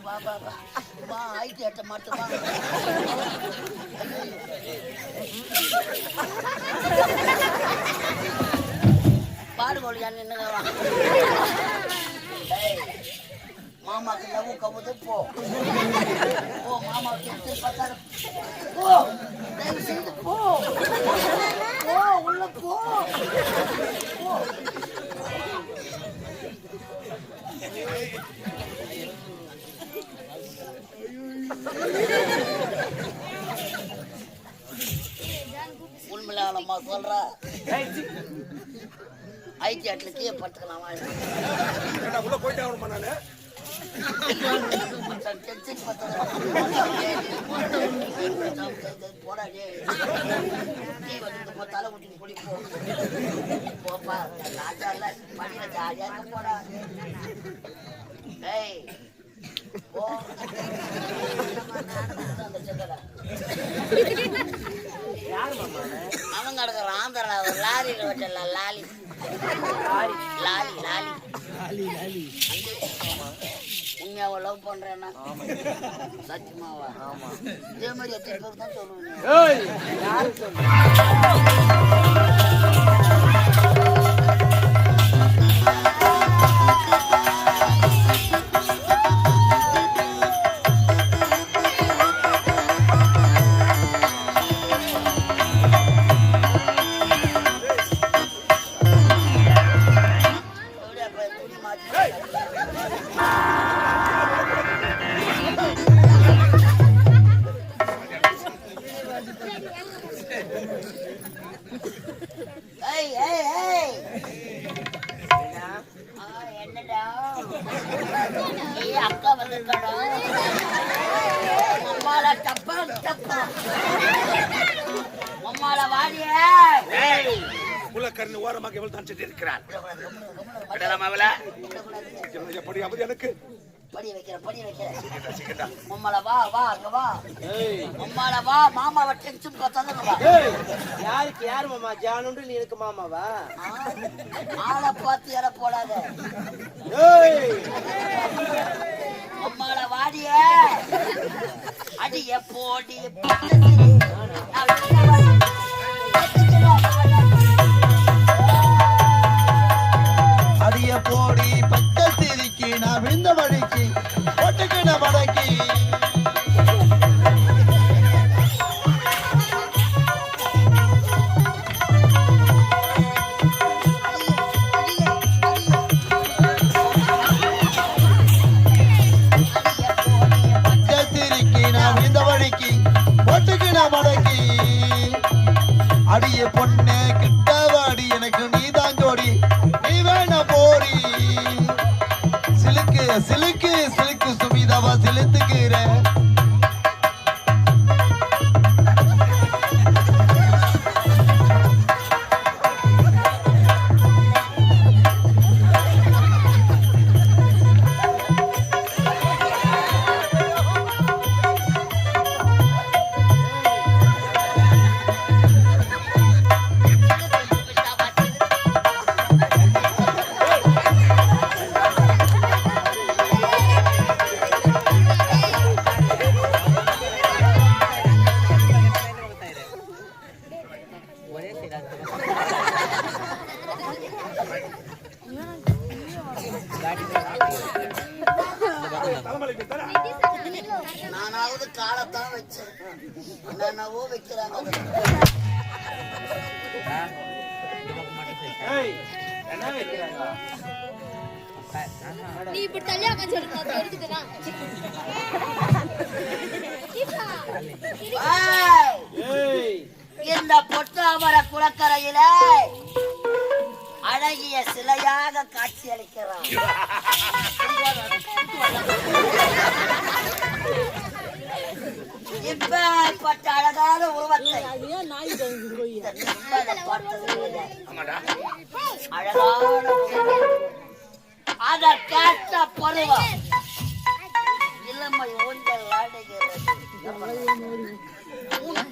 வா ஐடி அட்டை மாட்டு வா. பாடுகோழியா நின்னுங்க. மாமாக்கு லவ் கவுது போ போ. மாமாவுக்கு எடுத்து பார்த்தாரு போ. தயவு செய்து போ போ உள்ள போ போ. உண்மையிலாமா சொல்ற ஐடி ஆட்ல கீழே பட்டுக்கலாம் உள்ள போயிட்டு ஆகணும் பண்ணானே. தலை ஊட்டி குடி போப்பா. ராஜா படியில ஜாலியா இருக்க போடா. அவன் கிடக்குறான் ஆந்திரா லாரியில வச்சல லாலி லாலி லாலி லாலி. உண்மையாவ லவ் பண்றேன்னா சத்தியமாவா? இதே மாதிரி எத்தனை பேர் தான் சொல்லுவேன். அக்கா வந்திருக்காடா. அம்மால டப்பா டப்பா அம்மால வாடிய முள்ளக்கரணி ஓரமாக எவ்வளவு தான் சென்று இருக்கிறார். எனக்கு படி வைக்கிறேன். அம்மால வா வா அங்க வா. அம்மால வா. மாமாவை டென்ஷன் பார்த்தாங்க. யாருக்கு யாரு மாமா? ஜானுண்டு நீ எனக்கு மாமாவா? ஆளை பார்த்து இற போடாத. அம்மால வாடிய அடிய போடி அடிய போடி பக்கத்திரிக்கு நான் விழுந்த வழிக்கு ஒட்டுக்கின வடக்கி மடக்கி அடிய பொண்ணு கிட்டவாடி எனக்கு நீ தாங்கோடி நீ வேண போடி. சிலுக்கு சிலுக்கு சிலுக்கு சுமிதாவா சிலுத்துக்கிற நானாவது காலத்தான் வச்சேன். என்னவோ வைக்கிறாங்க. நீ இப்படி தள்ளியா கஞ்சிருக்கா? இந்த பொட்டாமர குளக்கரையில அழகிய சிலையாக காட்சி அளிக்கிறான். இப்ப அழகான உருவத்தை அழகான அதற்கேற்ற பருவம் இளமை ஊஞ்சல் ஆடுகிறது.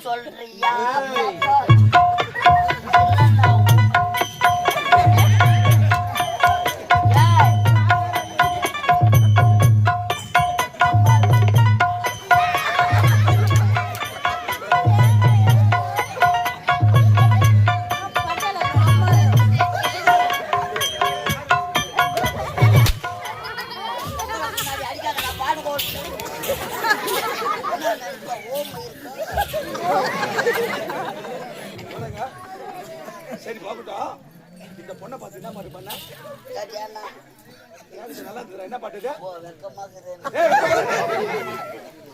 சொல்றியா அம்மா காடு கோட்டு ஓம் போடுங்க. சரி பாக்கட்டும். இந்த பொண்ணை பார்த்து என்ன மாதிரி பண்ண? சரியாண்ணா எனக்கு நல்லா இருந்துடா. என்ன பாட்டு இது? ஓ வெக்கமாக்குது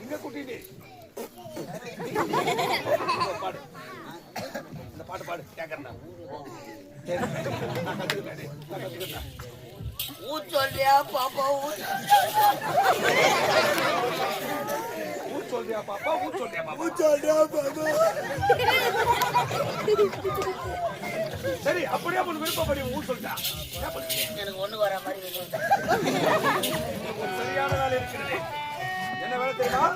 இங்க குட்டி நீ பாடு. இந்த பாட்டு பாடு கேட்கறேன். நான் கத்துக்கிறேன். ஊ சொல்றியா பாப்பா ஊ சொல்றியா பாப்பா? ஊ சொல்றியா பாப்பா? சரி அப்படியே உன் விருப்பப்படி ஊ சொல்லிட்டா என்ன பண்ணுவீங்க? எனக்கு ஒண்ணு வர மாதிரி சரியான வேலை இருக்கிறது. என்ன வேலை தெரியுமா?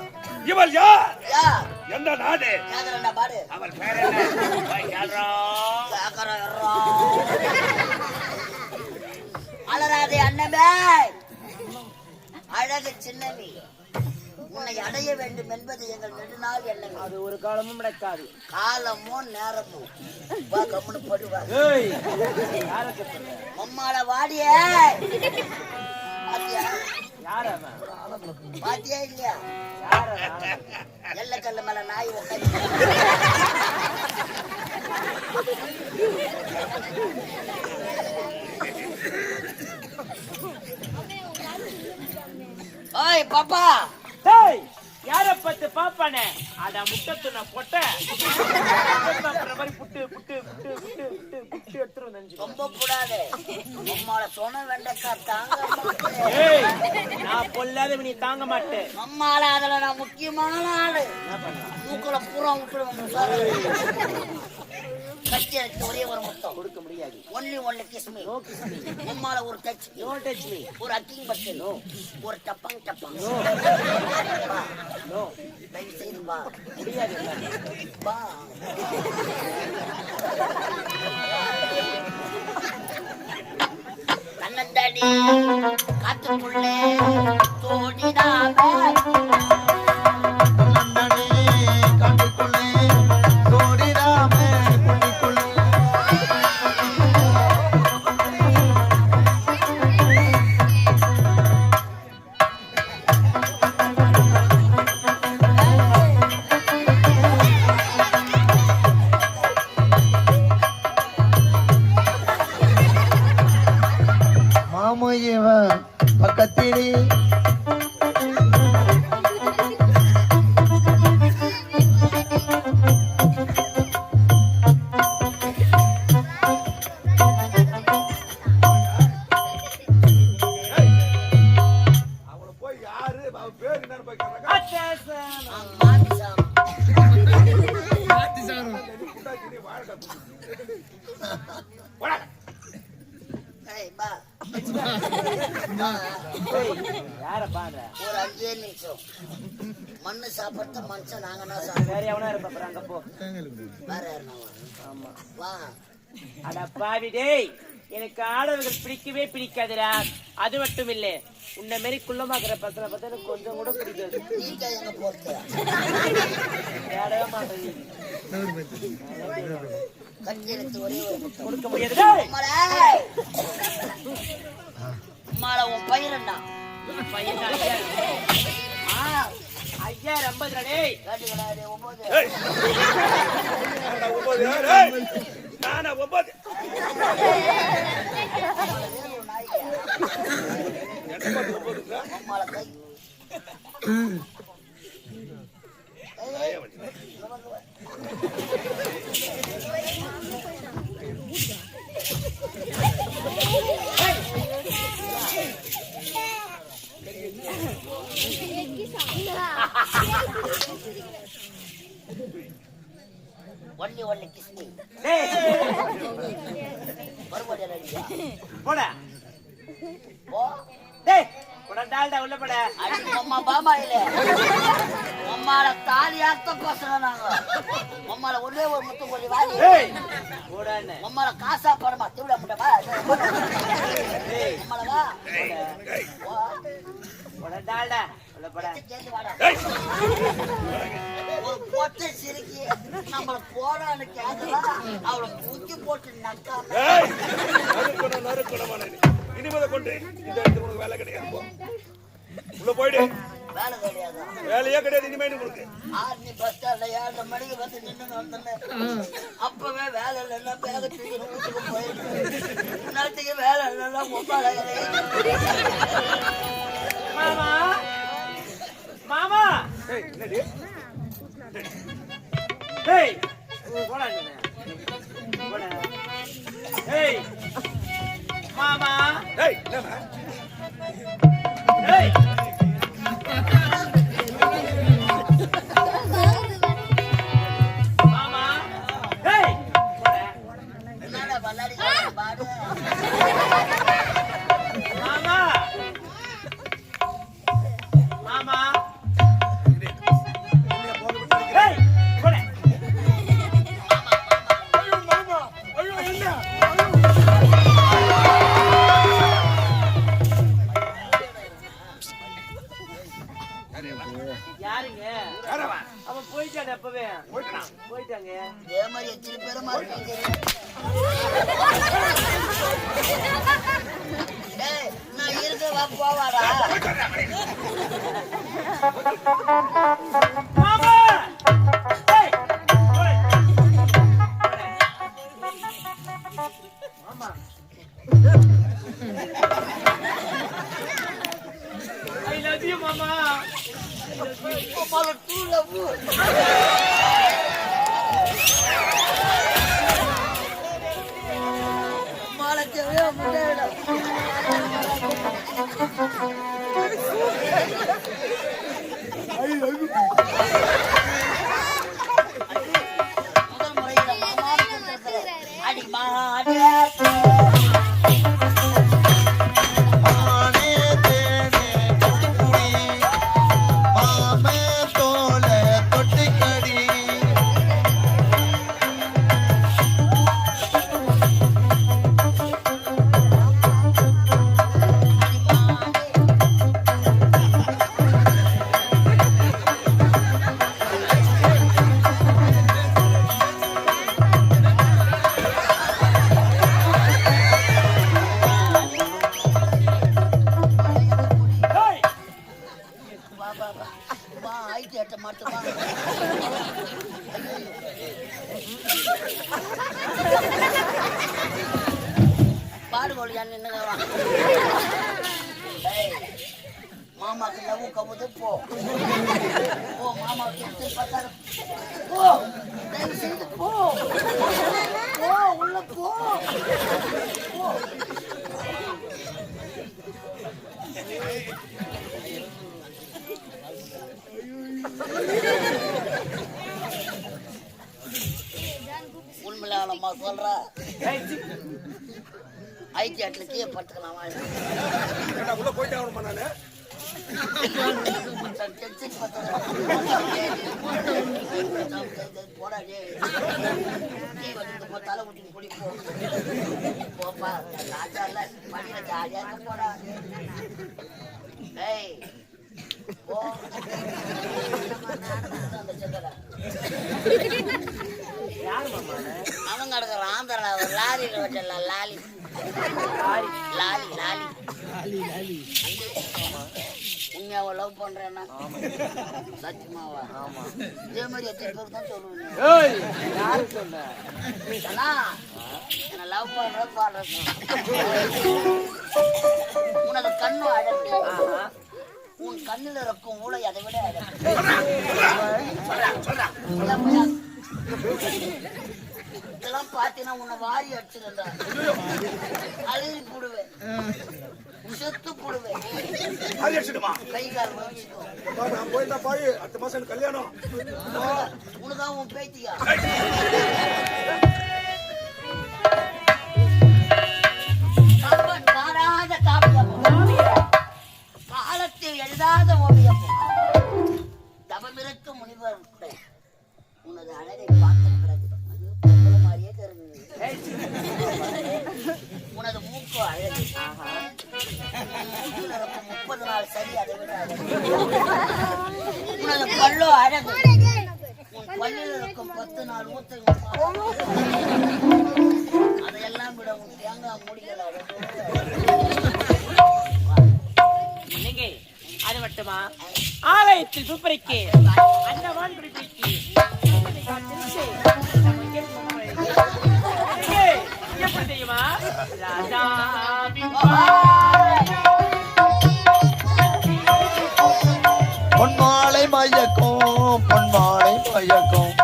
இவள் யார்? யார் எந்த நாடு? கேக்குறா பாடு அவள் பேர் என்ன? கேக்குறா அலராதே அண்ணமே அழகு சின்னவி உன்னை அடைய வேண்டும் என்பது எங்கள் நெடுநாள் எண்ணம். அது ஒரு காலமும் நடக்காது. காலமோ நேரமோ வா கம்முனு போடுவா ஏய் யார கேக்குற? அம்மால வாடிய பாத்தியா யார அவன்? பாத்தியா இல்லையா? யார அவன்? எல்லக்கல்ல மேல நாய் உட்காந்து ஓய் பாப்பா டேய் யார பத்து பாப்பானே? அட முட்டத்துன பொட்ட. அப்புறம் மாதிரி புட்டு புட்டு புட்டு புட்டு புட்டு புட்டு எடுத்துட்டு வந்து ரொம்ப கூடாது. அம்மால சொன்ன வெண்டைக்கா தாங்க மாட்டேன். ஏய் நான் பொல்லாத நீ தாங்க மாட்டே. அம்மால அதுல நான் முக்கியமான ஆளு. மூக்குல பூரா விட்டுருவேன். கட்டி எனக்கு ஒரே ஒரு முத்தம் கொடுக்க முடியாது. Only kiss me. No kiss me. அம்மால ஒரு டச். No touch me. ஒரு அக்கிங் பட்டு. நோ. ஒரு டப்பங் டப்பங். நோ. நோ. தயவு செய்து வா. முடியாது. வா. கண்ணந்தடி காத்துக்குள்ளே தோடினாவே காட்டுக்குள்ளே தோடிடாமே புள்ளிக்குள்ளே மாமையவன் பக்கத்திலே அவளை போய் யாரு அவ பேர் என்னன்னு போய் கேட்டாங்க. யார பாரு? ஒரு 5 நிமிஷம் மண்ணு சாப்பிட்ட மனுஷன் நாங்க தான் வேற எவனா இருப்பா அங்க போ. வேற யாருன்னா ஆமா. வா அட பாவி டேய், எனக்கு ஆடவர்கள் பிடிக்கவே பிடிக்காதுடா. அது மட்டும் இல்ல, உன்ன மாரி குள்ளமாக்குற பசங்க பார்த்தா எனக்கு கொஞ்சம் கூட பிடிக்காது. நீங்க எங்க போறது தேடவே மாட்டேன். கட்டி எடுத்து ஒரே ஒரு முத்தம் கொடுக்க முடியாது டேய். அம்மால உன் பையன் என்ன பையன் ஐயா 50 டேய். கேட்டு கிடையாது 9 ஏய். ஏய். நானா 9. என்ன பாத்து 9ங்க? அம்மால கை ஒன்லி கிஸ்மி டேய் மறுபடியும் அடியா போடா. போ டேய் போடா டால்டா உள்ள போடா. அடி அம்மா பாபா இல்ல அம்மால தாலியாத்த பசங்க நாங்க அம்மால ஒரே ஒரு முத்தம் கொள்ளி வாடி டேய் போடானே. அம்மால காசா பரமா திவிட முட்ட வா டேய் அம்மால வா வா போடா டால்டா உள்ள போடா. கேந்து வாடா ஒரு பொட்டை சிரிக்கி நம்மள போடான்னு கேட்கலாம் அவளை தூக்கி போட்டு நக்காம ஏய். நறுக்கணும் நறுக்கணும் இனிமேல கொண்டு இந்த இடத்துல உனக்கு வேலை கிடையாது போ. உள்ள போயிடு. வேலை கிடையாது. வேலையே கிடையாது இனிமேல் உங்களுக்கு. ஆர்மி பஸ் ஸ்டாண்ட்ல 7 மணிக்கு வந்து நின்று வந்தேன். அப்பவே வேலை இல்லைன்னா பேக தூக்கி வீட்டுக்கு போயிருக்கு. நேரத்துக்கு வேலை இல்லைன்னா மொபைல் மாமா மாமா ஏய் என்னடி? ஏய் போடா நீ போடா. ஏய் மாமா ஏய் என்னம்மா? ஏய் மாமா ஏய் போடா. என்னடா பல்லாடி பாடு. மாமா மாமா ஏய் போடா. ஐயோ மாமா. ஐயோ என்ன? யாருங்க யாரவா? அவன் போயிட்டான் அப்பவே போயிட்டாங்க. இதே மாதிரி எத்தனை பேருமா இருக்கீங்க? ஏய், நான் இருக்கவா போவாடா? மாமா ஏய் போடா. மாமா I love you மாமா. மாமா டூ லவ். மாலச்சவே முடேடா. முதல் முறையில மாமா அடி மாடே. மானே தேனே தொட்டுக்குடி மாமே தோல தொட்டுக்கடி ஏய் வா வா வா. வா ஐடி அட்ட மாட்டுமா. பாடுகோலியா நின்னுங்க வா. ஏய், மாமாக்கு லவ் கவுது போ. போ மாமாக்கு எடுத்து பார்த்தாரு. போ. தயவு செய்து போ. போ உள்ள போ. போ. உண்மையிலாமா சொல்ற ஏய் சி. ஐடி அட்ல கீழே படுத்துக்கலாமா? ஏண்டா உள்ள போயிட்டே ஆகணுமா நானு? டென்ஷன் போடா நீ வந்து தலை ஊட்டி குடிப்போம். போப்பா ராஜா இல்ல படியில ஜாலியா இருக்க போடா. ஏய் போ. அந்த செங்கல யார் மாமா? அவங்க கிடக்குற ஆந்திரா ஒரு லாரியில வச்சல லாலி லாலி லாலி உண்மையாவ லவ் பண்றேன்னா சத்தியமாவா? ஆமா. இதே மாதிரி எத்தனை பேருக்கு தான் சொல்லுவேன். ஏய் யாரு சொன்ன? அண்ணா என்ன லவ் பண்ற பாடுறது உனக்கு கண்ணு அழகு. உன் கண்ணில் இருக்கும் ஊழை அதை விட அழகு. இதெல்லாம் பார்த்தீங்கன்னா உன்னை வாரி அடிச்சிருந்தா அழுகி போடுவேன், செத்து போடுவேன், அது அடிச்சிடுமா? கை கால் வச்சுக்கோ. நான் போயிருந்தா பாய் அடுத்த மாசம் எனக்கு கல்யாணம். உனதான் உன் பேத்தியா? கம்பன் காணாத காவியம், காலத்தில் எழுதாத ஓவியம், தவமிருக்கும் முனிவர் கூட உனது அழகை பார்த்த பிறகு மாதிரியே கருது. உனது மூக்கு அழகு, மூக்கில் இருக்கும் 30 நாள் சரி அதை விட அழகு. உனது பல்லோ அழகு, உன் பல்லில் இருக்கும் 10 நாள் ஊத்து அதையெல்லாம் விட உன் தேங்காய் மூடிகள் அழகு. நீங்க அது மட்டுமா ஆலயத்தில் சூப்பரிக்கு அன்னவான் குடிப்பிக்கு எப்படி தெரியுமா ராஜா பொன்மாலை மயக்கம் பொன்மாலை மயக்கம்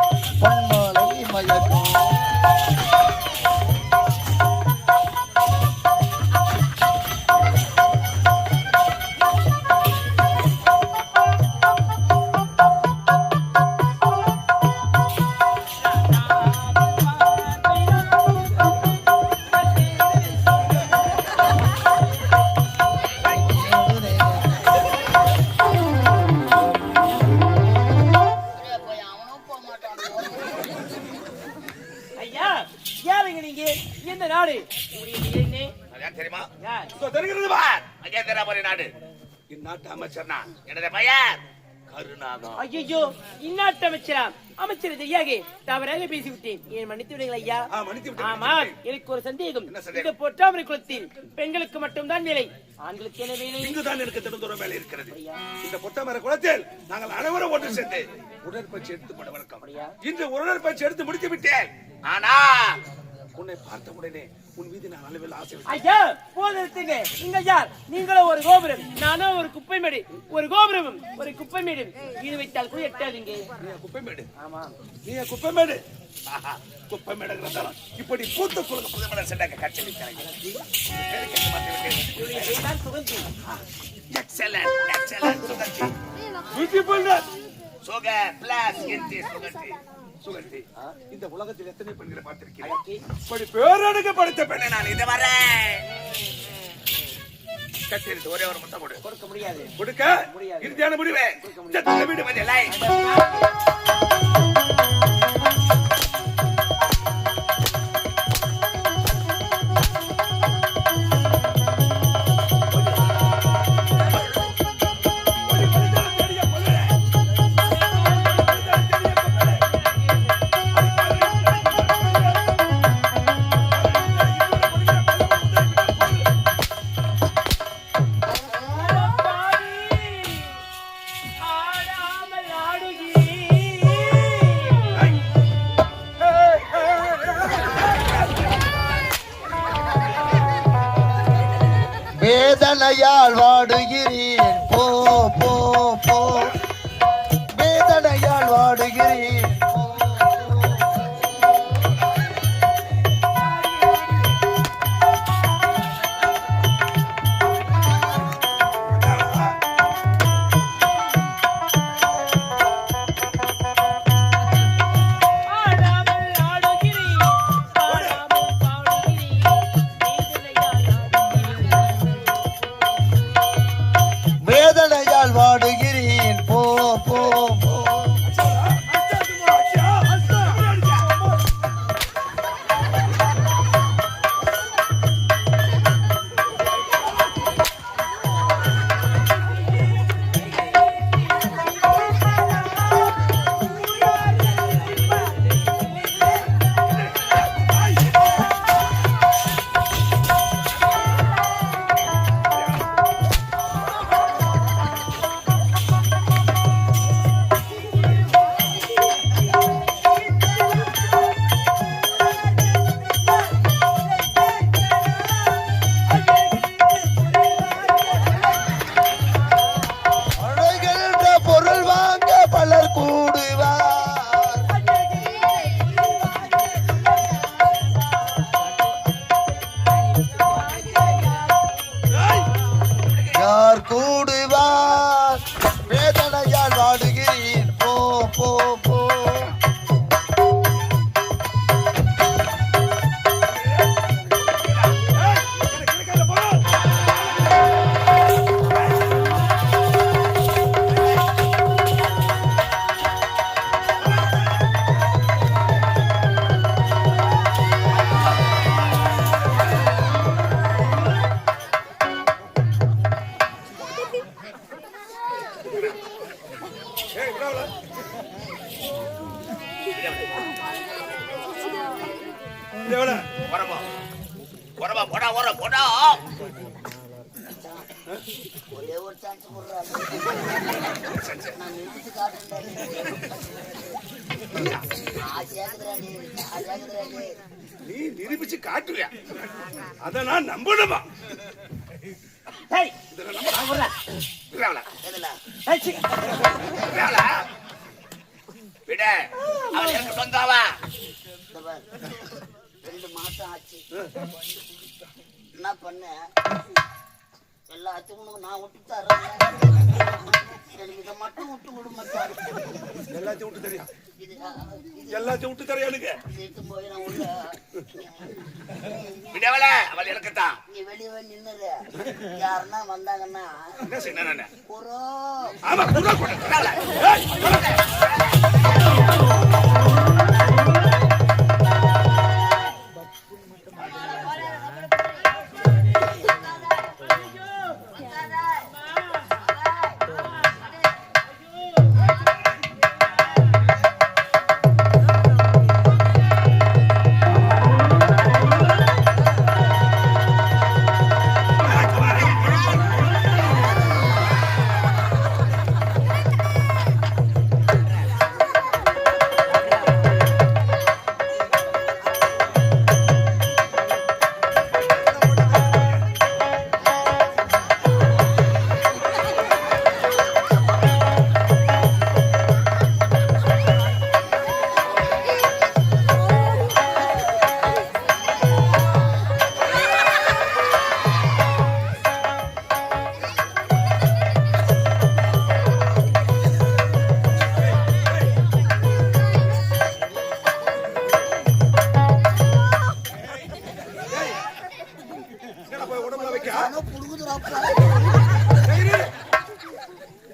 பொன்மாலை மயக்கம் இந்நாட்டு அமைச்சர் நான். எனது பெயர் கருணாகம். ஐயோ இந்நாட்டு அமைச்சரா? அமைச்சர் தெரியாது, தவறாக பேசிவிட்டேன், ஏன் மன்னித்து விடுங்கள் ஐயா. ஆமா, எனக்கு ஒரு சந்தேகம். இந்த பொற்றாமரை குளத்தில் பெண்களுக்கு மட்டும்தான் வேலை, ஆண்களுக்கு என்ன வேலை? இங்குதான் எனக்கு தினந்தோறும் வேலை இருக்கிறது. இந்த பொற்றாமரை குளத்தில் நாங்கள் அனைவரும் ஒன்று சேர்ந்து உடற்பயிற்சி எடுத்துக் கொண்ட வழக்கம். இன்று உடற்பயிற்சி எடுத்து முடித்து விட்டேன். ஆனா உன்னை பார்த்த உடனே உன் மீது நான் அளவில் ஆசை. ஐயா போதத்துங்க, நீங்க யார்? நீங்களும் ஒரு கோபுரம், நானும் ஒரு குப்பை மேடு. ஒரு கோபுரமும் ஒரு குப்பை மேடு, இது வைத்தால் கூட எட்டாதீங்க. நீ குப்பை மேடு? ஆமா, நீ குப்பை மேடு. குப்பை மேடுங்கிறதால இப்படி பூத்த குழுக்க புது மலர் சென்றாங்க காட்சி வைக்கிறாங்க. Suganthi. Excellent excellent Suganthi. Beautiful sugar plus என்டி சுகந்தி. சுகந்தி, இந்த உலகத்தில் எத்தனை பெண்களை பார்த்திருக்கிறேன். பேரடுக்கு படித்த பெண்ணை நான் இதுவரை கட்டிட்டு ஒரே ஒரு முத்தம் கொடுக்க முடியாது. கொடுக்க இறுதியான முடிவே வீடு மதியலை. வேதனையால் வாடுகிறேன் போ போ போ, வேதனையால் வாடுகிறேன். வேதனையால் வாடுகிறேன் போ போ போ. கூடுவார் வேதனையால் வாடுகிறேன் போ போ போ. ஒரே ஒரு சான்ஸ் கொடுறாங்க. நான் நிறுத்தி காட்டுறேன். நீ நிரூபிச்சு காட்டுவியா? அத நான் நம்பணுமா? டேய் இதுல நம்ம அவரா விடாவல எதுல டேய் சி விடாவல விட அவன் எனக்கு சொந்தவா. இந்த பாரு, 2 மாசம் ஆச்சு. என்ன பண்ண எல்லாத்தையும் உனக்கு நான் விட்டு தர்றேன். எனக்கு இதை மட்டும் விட்டு விட மாட்டாரு. எல்லாத்தையும் விட்டு தெரியா? இது எல்லாத்தையும் விட்டு தெரியா? எனக்கு இது போய் நான் உள்ள விடவல அவள் எனக்கு தான். நீ வெளியே நின்னுரு. யாருன்னா வந்தாங்கன்னா என்ன செய்யணும்? குரோ ஆமா குரோ கூட விடவல.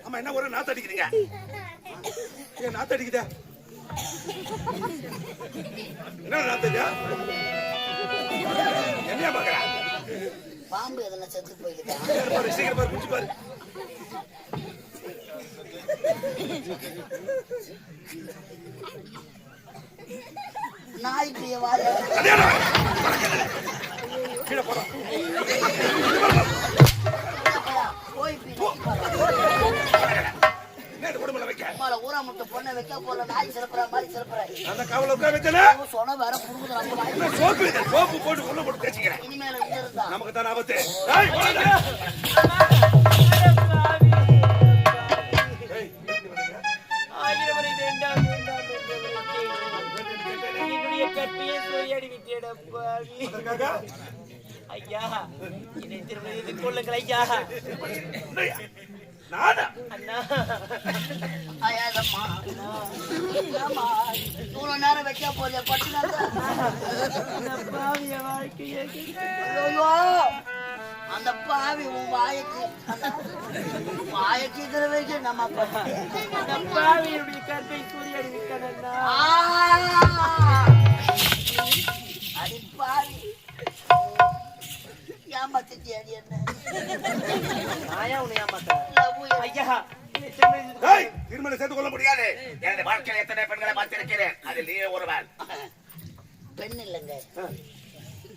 ஆமா என்ன ஒரு நாத்து அடிக்கிறீங்க? ஏன் நாத்து அடிக்குதா? என்ன நாத்துக்கா? என்ன பாக்குற? பாம்பு எதனா செத்து போய்கிட்டா? பாரு சீக்கிரம் பாரு குச்சி பாரு. நாய்க்கு வாழ கீழே போடா. போய் என்ன குடும்பல வைக்க? அம்மால ஊரா முட்டை பொண்ணை வைக்க போல நாய் சிறப்புற மாதிரி சிறப்புற. அந்த காவல உட்கார வச்சல. சொன்ன வேற புடுங்குறாங்க. என்ன சோப்பு இது? சோப்பு போட்டு உள்ள போட்டு தேய்ச்சிக்கிறேன். இனிமேல இங்க இருந்தா நமக்கு தான் ஆபத்து. டேய் போடா. டேய் ஆயிரவரை வேண்டாம் வேண்டாம் என்னுடைய கற்பியை சோயாடி விட்டேடப்பாவி. அதற்காக ஐயா என்னை திருமணம் கொள்ளுங்கள் ஐயா. நானா? அண்ணா ஐயாதம்மா அம்மா இவ்வளவு நேரம் வைக்க போறிய பட்டுனாங்க. பாவிய வாழ்க்கையை ஐயோ அந்த பாவி உன் வாயக்கு இருக்கிற வரைக்கும் நம்ம பாவியுடைய கற்பை சூரியடி விட்டனண்ணா. அடி பாவி ஏமாத்தி அடி என்ன ஆயா உன்னை ஏமாத்த ஐயா டேய் திருமணம் செய்து கொள்ள முடியாது. எனது வாழ்க்கையில் எத்தனை பெண்களை பார்த்திருக்கிறேன். அதில் நீ ஒருவன். பெண் இல்லைங்க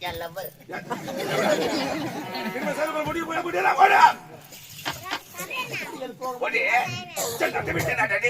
என் லவ்வர். திருமணம் செய்து கொள்ள முடியல போடா. போடி செல்லத்தை விட்டு நாட்டடி.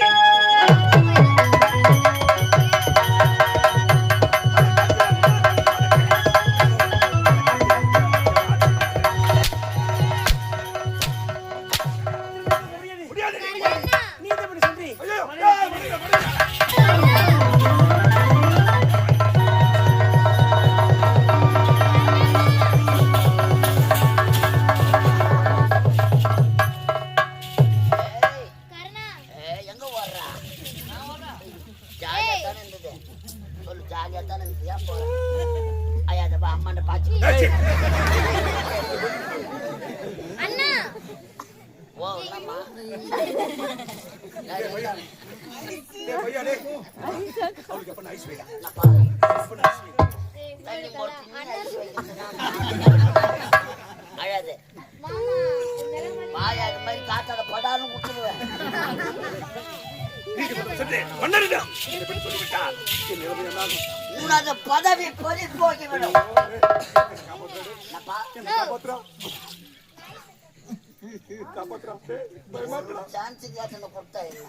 அழாது வாயா அது மாதிரி காத்தாட படாலும் விட்டுருவேன். உனது பதவி பொறி போகிவிடும். சான்ஸ் கேட்டு கொடுத்தா என்ன?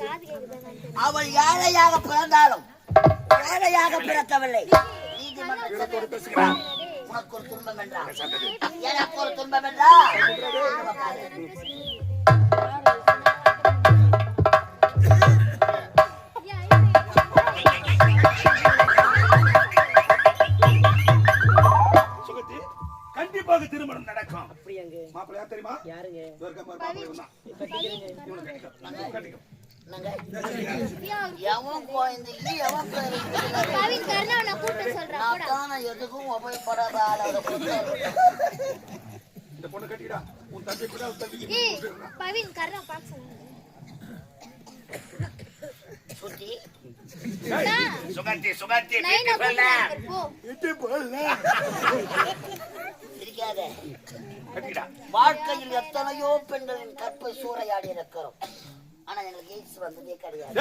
காது கேக்குதா? அவள் ஏழையாக பிறந்தாலும் ஏழையாக பிறக்கவில்லை. நீதிமன்றத்தில் உனக்கு ஒரு துன்பம் என்றால் எனக்கு ஒரு துன்பம் என்றால் சுகத்தி கண்டிப்பாக திருமணம் நடக்கும். அப்படியாங்க? மாப்பிள்ளை யார் தெரியுமா? யாருங்க? எவன் குழந்தைக்கு எவன் பவின் கர்ணாவனை கூப்பிட்டு சொல்றான். நான் தானே எதுக்கும் உபயோகப்படாத ஆள். இந்த பொண்ணு கட்டிடா. உன் தம்பி கூட தம்பி ஏய் பவின் கர்ணா பார்க்க சொல்லுங்க. சுத்தி சுகந்தி சுகந்தி நைனா போ. இருக்காத. கட்டிடா. வாழ்க்கையில் எத்தனையோ பெண்களின் கற்பை சூறையாடி இருக்கிறோம். ஆனா எங்களுக்கு எய்ட்ஸ் வந்ததே கிடையாது.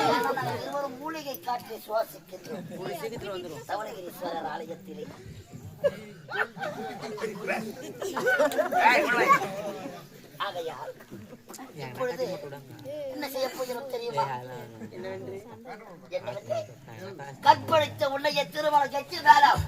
ஏன்னா நாங்கள் இருவரும் மூலிகை காற்றை சுவாசிக்கின்றோம். தவணகிரீஸ்வரர் ஆலயத்திலே ஆகையால் இப்பொழுது என்ன செய்ய போகிறோம் தெரியுமா? கற்பழித்த உன்னைய திருமணம் கட்சி மேலம்